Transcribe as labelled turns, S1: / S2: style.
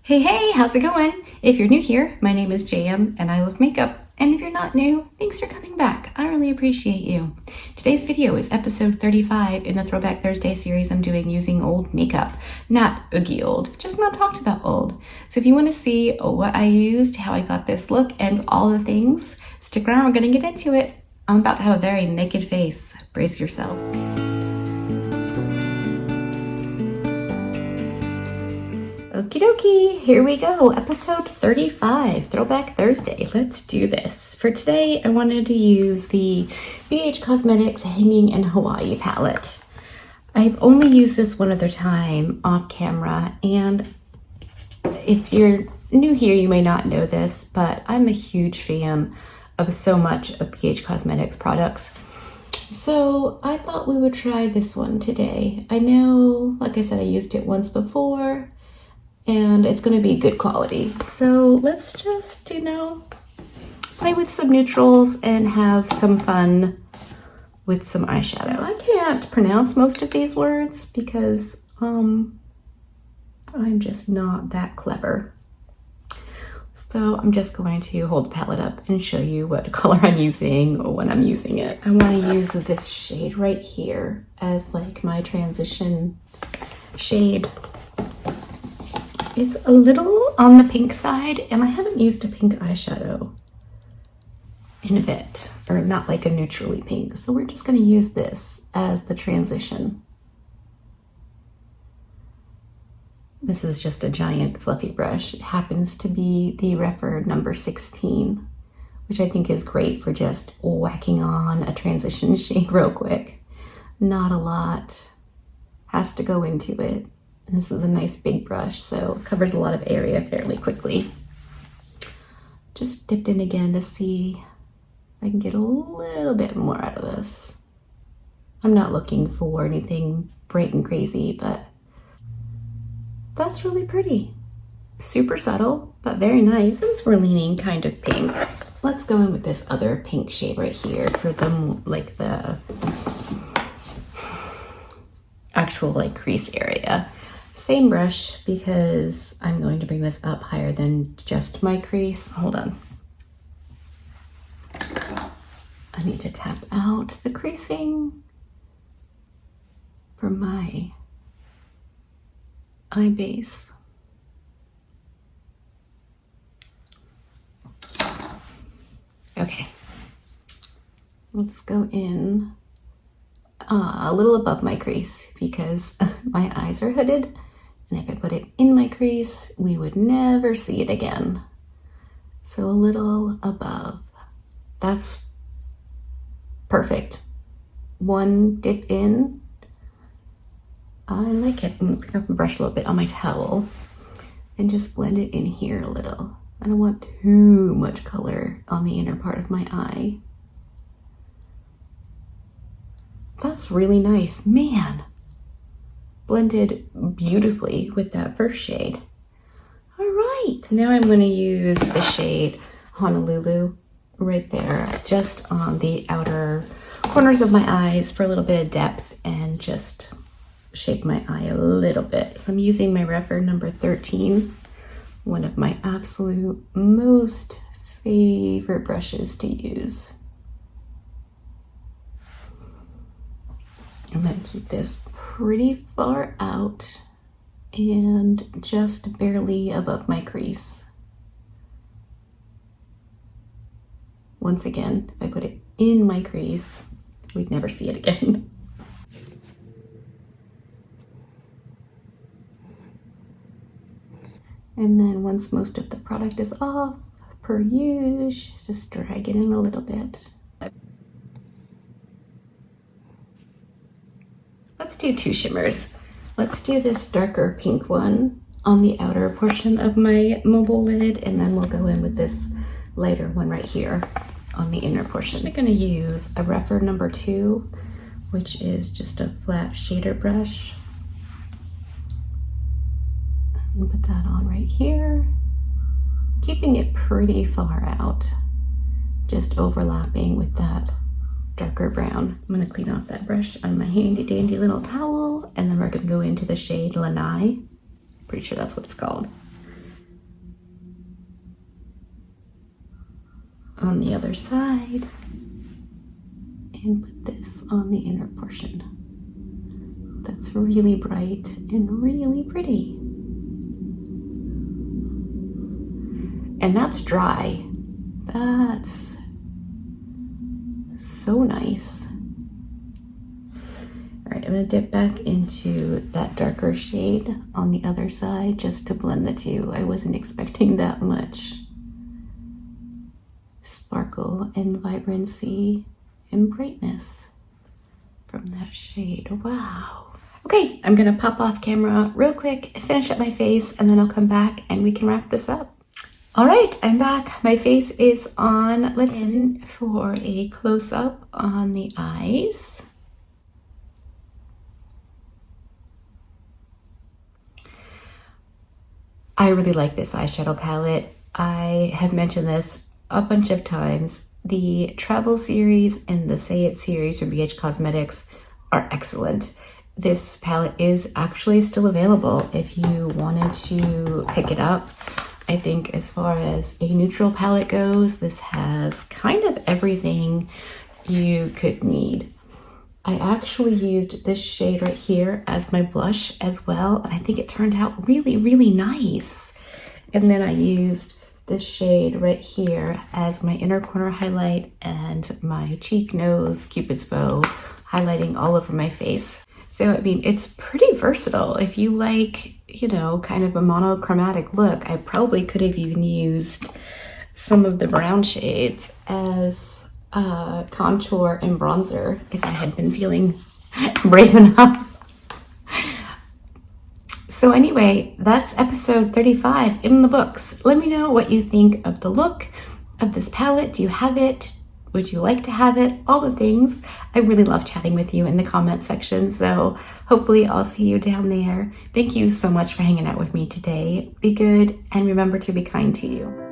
S1: Hey, how's it going? If you're new here, my name is JM and I love makeup. And if you're not new, thanks for coming back. I really appreciate you. Today's video is episode 35 in the Throwback Thursday series I'm doing using old makeup. Not oogie old, just not talked about old. So if you want to see what I used, how I got this look, and all the things, stick around, we're gonna get into it. I'm about to have a very naked face. Brace yourself. Okie dokie, here we go. Episode 35, Throwback Thursday. Let's do this. For today, I wanted to use the BH Cosmetics Hanging in Hawaii palette. I've only used this one other time off camera, and if you're new here, you may not know this, but I'm a huge fan of so much of BH Cosmetics products. So I thought we would try this one today. I know, like I said, I used it once before, and it's going to be good quality. So let's just, play with some neutrals and have some fun with some eyeshadow. I can't pronounce most of these words because I'm just not that clever. So I'm just going to hold the palette up and show you what color I'm using or when I'm using it. I want to use this shade right here as like my transition shade. It's a little on the pink side, and I haven't used a pink eyeshadow in a bit, or not like a neutrally pink. So we're just going to use this as the transition. This is just a giant fluffy brush. It happens to be the Refer number 16, which I think is great for just whacking on a transition shade real quick. Not a lot has to go into it. And this is a nice big brush, so it covers a lot of area fairly quickly. Just dipped in again to see if I can get a little bit more out of this. I'm not looking for anything bright and crazy, but that's really pretty. Super subtle, but very nice. Since we're leaning kind of pink, let's go in with this other pink shade right here for the actual crease area. Same brush because I'm going to bring this up higher than just my crease. Hold on. I need to tap out the creasing for my eye base. Okay. Let's go in a little above my crease because my eyes are hooded, and if I put it in my crease, we would never see it again. So a little above. That's perfect. One dip in. I like it. I'm gonna brush a little bit on my towel and just blend it in here a little. I don't want too much color on the inner part of my eye. That's really nice. Man, blended beautifully with that first shade. All right, now I'm going to use the shade Honolulu right there, just on the outer corners of my eyes for a little bit of depth and just shape my eye a little bit. So I'm using my Refer number 13, one of my absolute most favorite brushes to use. I'm going to keep this pretty far out and just barely above my crease. Once again, if I put it in my crease, we'd never see it again. And then once most of the product is off, per usual, just drag it in a little bit. Let's do two shimmers. Let's do this darker pink one on the outer portion of my mobile lid, and then we'll go in with this lighter one right here on the inner portion. I'm gonna use a Refer number 2, which is just a flat shader brush. And put that on right here, keeping it pretty far out, just overlapping with that darker brown. I'm going to clean off that brush on my handy dandy little towel, and then we're going to go into the shade Lanai. Pretty sure that's what it's called. on the other side and put this on the inner portion. That's really bright and really pretty. And that's dry. That's so nice. All right, I'm gonna dip back into that darker shade on the other side just to blend the two. I wasn't expecting that much sparkle and vibrancy and brightness from that shade. Wow. Okay, I'm gonna pop off camera real quick, finish up my face, and then I'll come back and we can wrap this up. All right, I'm back. My face is on. Let's in for a close-up on the eyes. I really like this eyeshadow palette. I have mentioned this a bunch of times. The Travel series and the Say It series from BH Cosmetics are excellent. This palette is actually still available if you wanted to pick it up. I think as far as a neutral palette goes, this has kind of everything you could need. I actually used this shade right here as my blush as well, and I think it turned out really, really nice. And then I used this shade right here as my inner corner highlight and my cheek, nose, Cupid's bow, highlighting all over my face. So, I mean, it's pretty versatile. If you like, you know, kind of a monochromatic look, I probably could have even used some of the brown shades as contour and bronzer if I had been feeling brave enough. So anyway, that's episode 35 in the books. Let me know what you think of the look of this palette. Do you have it? Would you like to have it? All the things. I really love chatting with you in the comment section, so hopefully I'll see you down there. Thank you so much for hanging out with me today. Be good and remember to be kind to you.